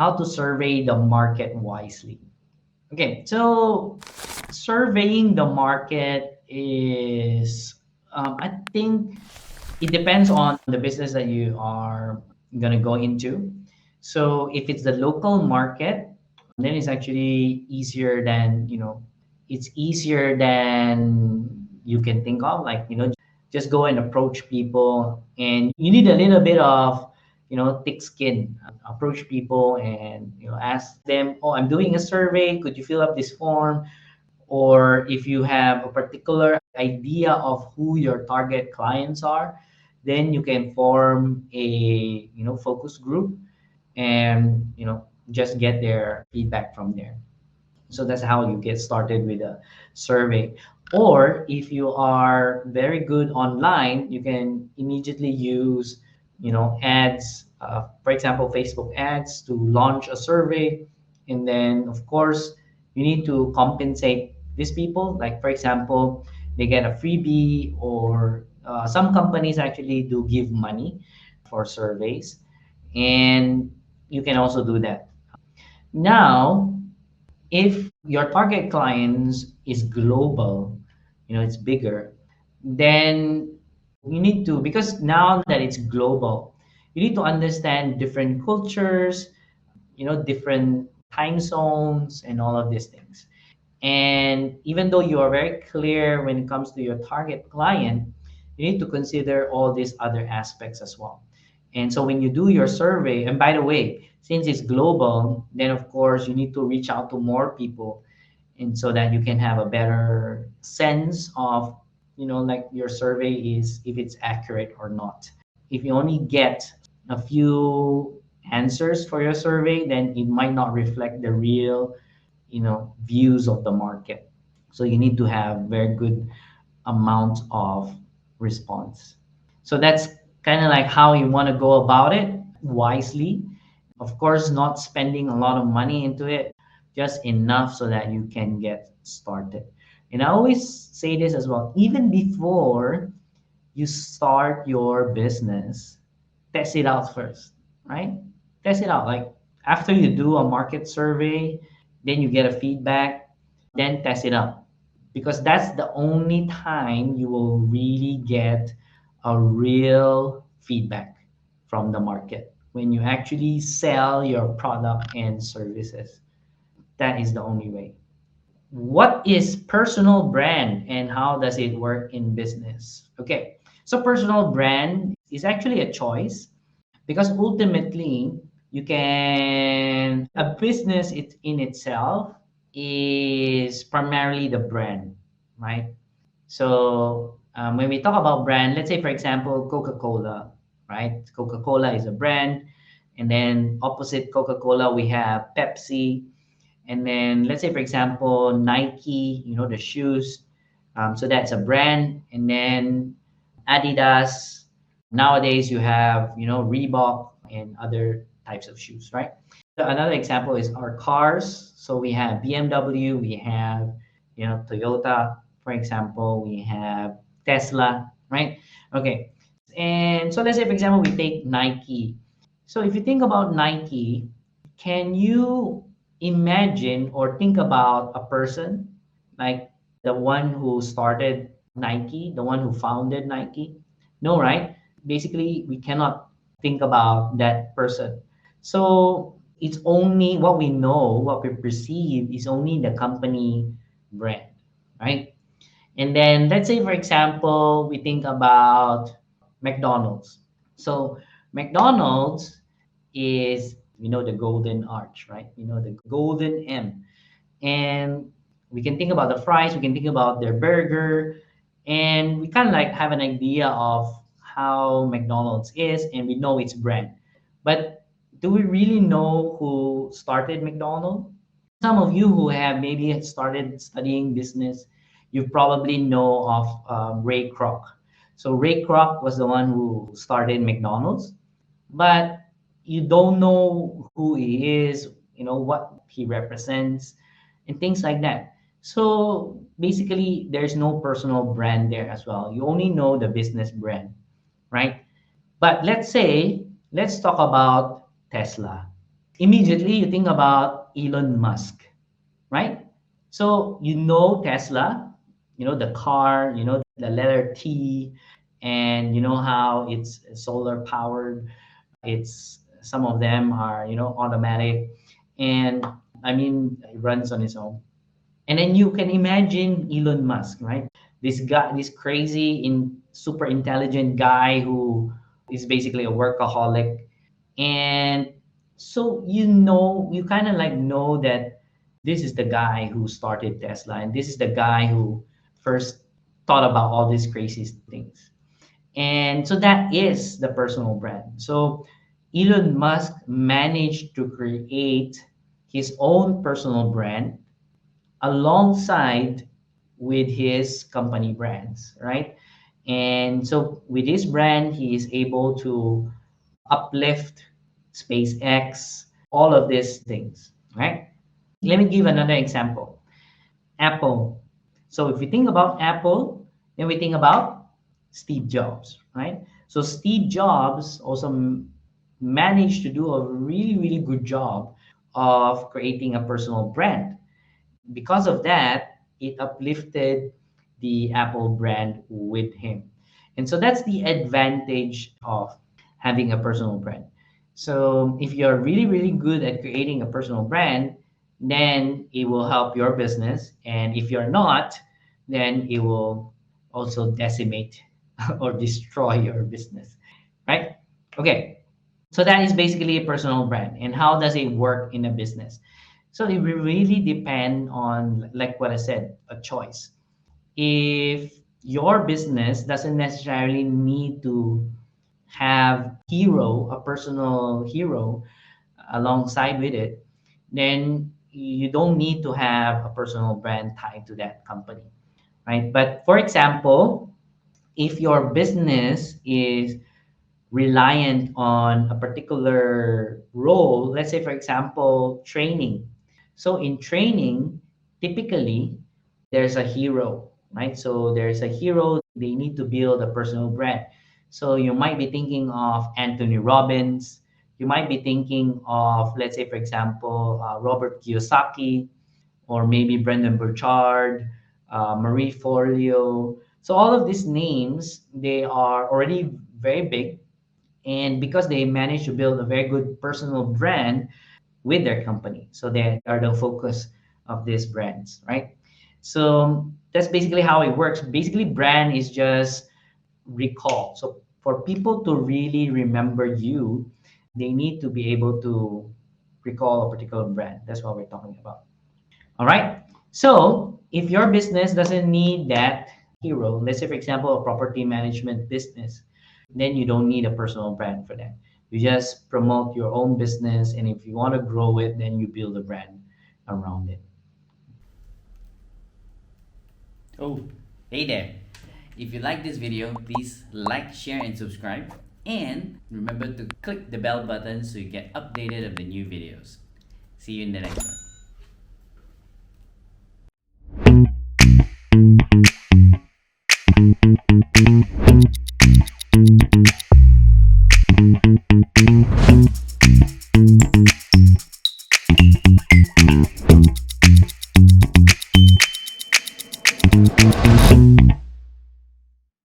how to survey the market wisely. Okay, so surveying the market is, I think it depends on the business that you are going to go into. So if it's the local market, then it's actually easier than, it's easier than you can think of. Like, just go and approach people, and you need a little bit of, thick skin. Approach people and, ask them, oh, I'm doing a survey. Could you fill up this form? Or if you have a particular idea of who your target clients are, then you can form a, focus group, and, just get their feedback from there. So that's how you get started with a survey. Or if you are very good online, you can immediately use, ads, for example, Facebook ads, to launch a survey. And then, of course, you need to compensate these people. Like, for example, they get a freebie, or some companies actually do give money for surveys. And you can also do that. Now, if your target clients is global, it's bigger, then you need to, because now that it's global, you need to understand different cultures, different time zones, and all of these things. And even though you are very clear when it comes to your target client, you need to consider all these other aspects as well. And so when you do your survey, and by the way, since it's global, then of course you need to reach out to more people, and so that you can have a better sense of, like, your survey is, if it's accurate or not. If you only get a few answers for your survey, then it might not reflect the real, views of the market. So you need to have very good amount of response. So that's kind of like how you want to go about it wisely. Of course, not spending a lot of money into it, just enough so that you can get started. And I always say this as well, even before you start your business, test it out first, right? Test it out. Like, after you do a market survey, then you get a feedback, then test it out. Because that's the only time you will really get a real feedback from the market, when you actually sell your product and services. That is the only way. What is personal brand and how does it work in business? Okay, so personal brand is actually a choice, because ultimately you can, a business, it in itself is primarily the brand, right? So when we talk about brand, let's say, for example, Coca-Cola, right? Coca-Cola is a brand. And then opposite Coca-Cola, we have Pepsi. And then let's say, for example, Nike, the shoes. So that's a brand. And then Adidas. Nowadays, you have, Reebok and other types of shoes, right? So another example is our cars. So we have BMW, we have, Toyota, for example, we have Tesla, right? Okay. And so let's say, for example, we take Nike. So if you think about Nike, can you imagine or think about a person like the one who started Nike, the one who founded Nike? No, right? Basically, we cannot think about that person. So it's only what we know, what we perceive is only the company brand, right? And then let's say, for example, we think about McDonald's. So McDonald's is, the golden arch, right? The golden M. And we can think about the fries, we can think about their burger, and we kind of like have an idea of how McDonald's is, and we know its brand. But do we really know who started McDonald's? Some of you who have maybe started studying business, you probably know of Ray Kroc. So Ray Kroc was the one who started McDonald's, but you don't know who he is, what he represents, and things like that. So basically, there's no personal brand there as well. You only know the business brand, right? But let's talk about Tesla. Immediately you think about Elon Musk, right? So you know Tesla, you know the car, you know the letter T, and you know how it's solar powered. It's some of them are automatic, and I mean it runs on its own. And then you can imagine Elon Musk, right? This guy, this crazy, super intelligent guy who is basically a workaholic. And so you kind of like know that this is the guy who started Tesla, and this is the guy who first thought about all these crazy things. And so that is the personal brand. So Elon Musk managed to create his own personal brand alongside with his company brands, right? And so with his brand, he is able to uplift SpaceX, all of these things, right? Let me give another example. Apple. So if we think about Apple, then we think about Steve Jobs, right? So Steve Jobs also managed to do a really, really good job of creating a personal brand. Because of that, it uplifted the Apple brand with him. And so that's the advantage of having a personal brand. So if you're really, really good at creating a personal brand, then it will help your business. And if you're not, then it will also decimate or destroy your business, right? Okay, so that is basically a personal brand. And how does it work in a business? So it will really depend on, like what I said, a choice. If your business doesn't necessarily need to have hero, a personal hero alongside with it, then you don't need to have a personal brand tied to that company, right? But for example, if your business is reliant on a particular role, let's say, for example, training. So in training, typically there's a hero, right? So there's a hero, they need to build a personal brand. So you might be thinking of Anthony Robbins. You might be thinking of, let's say, for example, Robert Kiyosaki, or maybe Brendan Burchard, Marie Forleo. So all of these names, they are already very big, and because they managed to build a very good personal brand with their company, so they are the focus of these brands, right? So that's basically how it works. Basically, brand is just recall. So for people to really remember you, they need to be able to recall a particular brand. That's what we're talking about. All right. So if your business doesn't need that hero, let's say, for example, a property management business, then you don't need a personal brand for that. You just promote your own business. And if you want to grow it, then you build a brand around it. Oh, hey there. If you like this video, please like, share, and subscribe. And remember to click the bell button so you get updated of the new videos. See you in the next one.